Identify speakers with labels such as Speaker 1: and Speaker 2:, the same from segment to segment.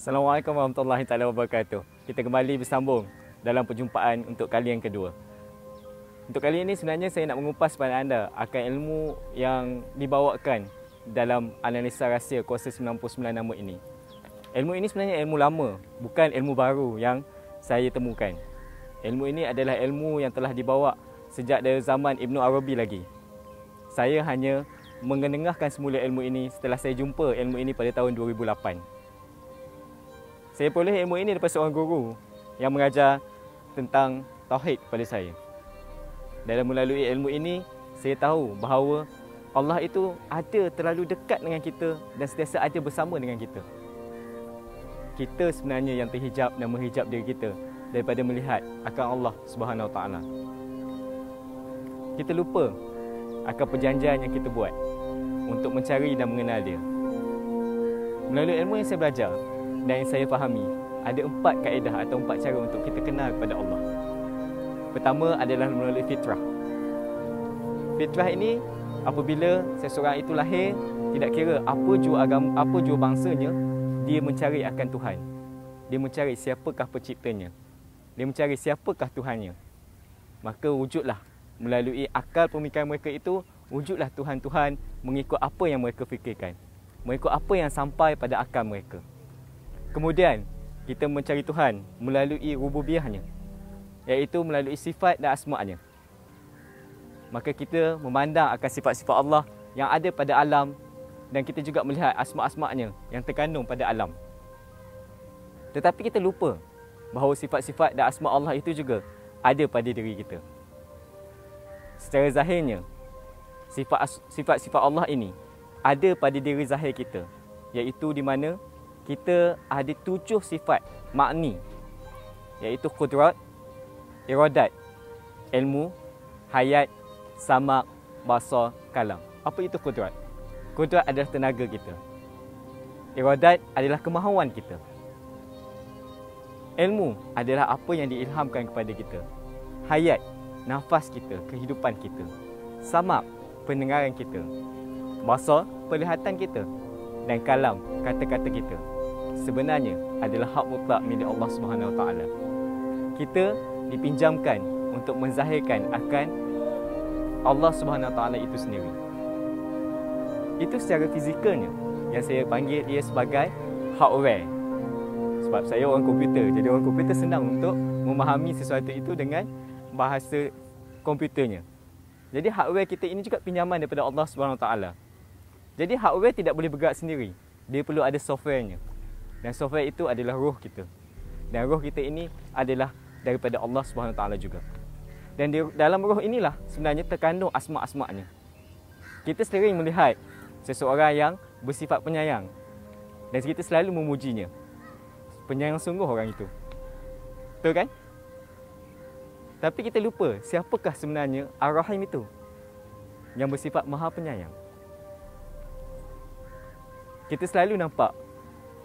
Speaker 1: Assalamualaikum warahmatullahi taala wabarakatuh. Kita kembali bersambung dalam perjumpaan untuk kali yang kedua. Untuk kali ini sebenarnya saya nak mengupas kepada anda akan ilmu yang dibawakan dalam analisa rahsia kuasa 99 nama ini. Ilmu ini sebenarnya ilmu lama, bukan ilmu baru yang saya temukan. Ilmu ini adalah ilmu yang telah dibawa sejak dari zaman Ibnu Arabi lagi. Saya hanya mengenengahkan semula ilmu ini setelah saya jumpa ilmu ini pada tahun 2008. Saya peroleh ilmu ini daripada seorang guru yang mengajar tentang tauhid kepada saya. Dalam melalui ilmu ini, saya tahu bahawa Allah itu ada terlalu dekat dengan kita dan sentiasa ada bersama dengan kita. Kita sebenarnya yang terhijab dan menghijab diri kita daripada melihat akan Allah Subhanahu Wa Taala. Kita lupa akan perjanjian yang kita buat untuk mencari dan mengenal Dia. Melalui ilmu yang saya belajar dan yang saya fahami, ada 4 kaedah atau 4 cara untuk kita kenal kepada Allah. Pertama adalah melalui fitrah. Fitrah ini apabila seseorang itu lahir, tidak kira apa jua agama, apa jua bangsanya, dia mencari akan Tuhan. Dia mencari siapakah penciptanya. Dia mencari siapakah Tuhannya. Maka wujudlah melalui akal pemikiran mereka itu, wujudlah Tuhan-Tuhan mengikut apa yang mereka fikirkan, mengikut apa yang sampai pada akal mereka. Kemudian, kita mencari Tuhan melalui rububiyahnya, iaitu melalui sifat dan asma'nya. Maka kita memandang akan sifat-sifat Allah yang ada pada alam dan kita juga melihat asma'-asma'nya yang terkandung pada alam. Tetapi kita lupa bahawa sifat-sifat dan asma' Allah itu juga ada pada diri kita. Secara zahirnya, sifat-sifat Allah ini ada pada diri zahir kita, iaitu di mana kita ada 7 sifat makni, iaitu qudrat, iradat, ilmu, hayat, samak, basar, kalam. Apa itu qudrat? Qudrat adalah tenaga kita. Iradat adalah kemahuan kita. Ilmu adalah apa yang diilhamkan kepada kita. Hayat, nafas kita, kehidupan kita. Samak, pendengaran kita. Basar, penglihatan kita. Dan kalam, kata-kata kita, sebenarnya adalah hak mutlak milik Allah Subhanahu Wa Taala. Kita dipinjamkan untuk menzahirkan akan Allah Subhanahu Wa Taala itu sendiri. Itu secara fizikalnya yang saya panggil ia sebagai hardware. Sebab saya orang komputer, jadi orang komputer senang untuk memahami sesuatu itu dengan bahasa komputernya. Jadi hardware kita ini juga pinjaman daripada Allah Subhanahu Wa Taala. Jadi hardware tidak boleh bergerak sendiri. Dia perlu ada softwarenya. Dan software itu adalah roh kita. Dan roh kita ini adalah daripada Allah Subhanahu Wa Taala juga. Dan di dalam roh inilah sebenarnya terkandung asma'-asma'nya. Kita sering melihat seseorang yang bersifat penyayang. Dan kita selalu memujinya. Penyayang sungguh orang itu. Betul kan? Tapi kita lupa siapakah sebenarnya Ar-Rahim itu, yang bersifat maha penyayang. Kita selalu nampak,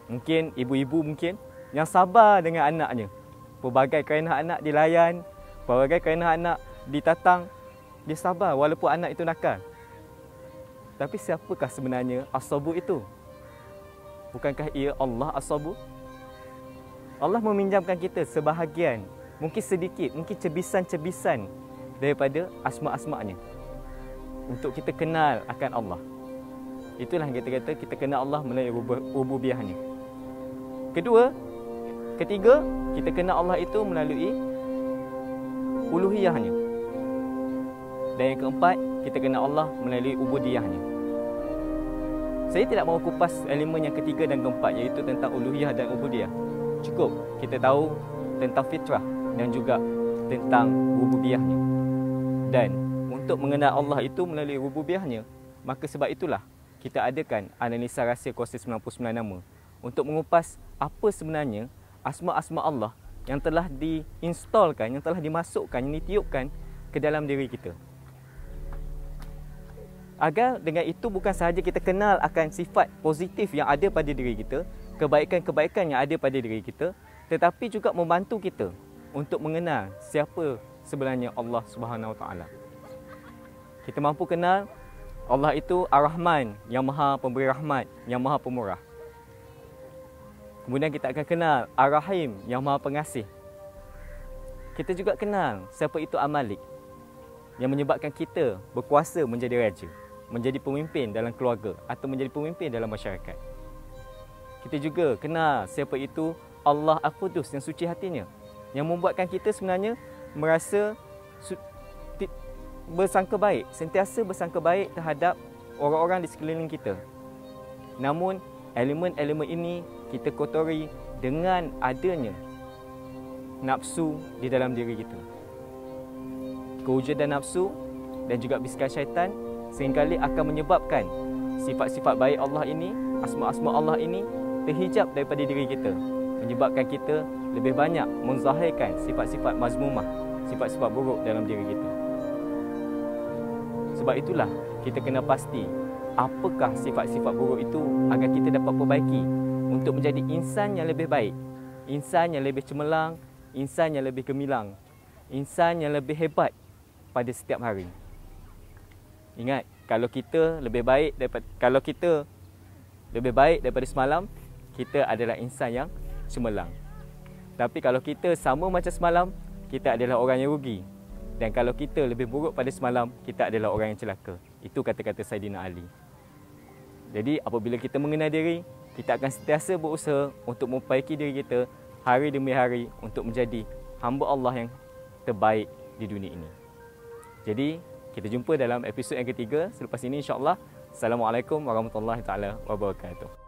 Speaker 1: mungkin ibu-ibu yang sabar dengan anaknya. Pelbagai kerana anak dilayan, pelbagai kerana anak ditatang, dia sabar walaupun anak itu nakal. Tapi siapakah sebenarnya As-Sabur itu? Bukankah ia Allah As-Sabur? Allah meminjamkan kita sebahagian, mungkin sedikit, mungkin cebisan-cebisan daripada asma'-asma'nya untuk kita kenal akan Allah. Itulah yang kita kata kita kenal Allah melalui rububiyahnya. Ketiga, kita kenal Allah itu melalui uluhiyahnya. Dan yang keempat, kita kenal Allah melalui ubudiyahnya. Saya tidak mahu kupas elemen yang ketiga dan keempat, iaitu tentang uluhiyah dan ubudiyah. Cukup kita tahu tentang fitrah dan juga tentang rububiyahnya. Dan untuk mengenal Allah itu melalui rububiyahnya, maka sebab itulah kita adakan analisa rahsia kuasa 99 nama untuk mengupas apa sebenarnya asma'-asma' Allah yang telah diinstalkan, yang telah dimasukkan, yang ditiupkan ke dalam diri kita. Agar dengan itu bukan sahaja kita kenal akan sifat positif yang ada pada diri kita, kebaikan-kebaikan yang ada pada diri kita, tetapi juga membantu kita untuk mengenal siapa sebenarnya Allah Subhanahu Wa Taala. Kita mampu kenal Allah itu Ar-Rahman, yang maha pemberi rahmat, yang maha pemurah. Kemudian kita akan kenal Ar-Rahim yang Maha Pengasih. Kita juga kenal siapa itu Al-Malik yang menyebabkan kita berkuasa menjadi raja, menjadi pemimpin dalam keluarga atau menjadi pemimpin dalam masyarakat. Kita juga kenal siapa itu Allah Al-Qudus yang suci hatinya, yang membuatkan kita sebenarnya merasa bersangka baik, sentiasa bersangka baik terhadap orang-orang di sekeliling kita. Namun elemen-elemen ini kita kotori dengan adanya nafsu di dalam diri kita. Kewujudan nafsu dan juga bisikan syaitan seringkali akan menyebabkan sifat-sifat baik Allah ini, asma-asma Allah ini terhijab daripada diri kita, menyebabkan kita lebih banyak menzahirkan sifat-sifat mazmumah, sifat-sifat buruk dalam diri kita. Sebab itulah kita kena pasti apakah sifat-sifat buruk itu agar kita dapat perbaiki untuk menjadi insan yang lebih baik, insan yang lebih cemerlang, insan yang lebih gemilang, insan yang lebih hebat pada setiap hari. Ingat, kalau kita lebih baik daripada semalam, kita adalah insan yang cemerlang. Tapi kalau kita sama macam semalam, kita adalah orang yang rugi. Dan kalau kita lebih buruk pada semalam, kita adalah orang yang celaka. Itu kata-kata Saidina Ali. Jadi apabila kita mengenal diri, kita akan sentiasa berusaha untuk memperbaiki diri kita hari demi hari untuk menjadi hamba Allah yang terbaik di dunia ini. Jadi kita jumpa dalam episod yang ketiga selepas ini, insya-Allah. Assalamualaikum warahmatullahi taala wabarakatuh.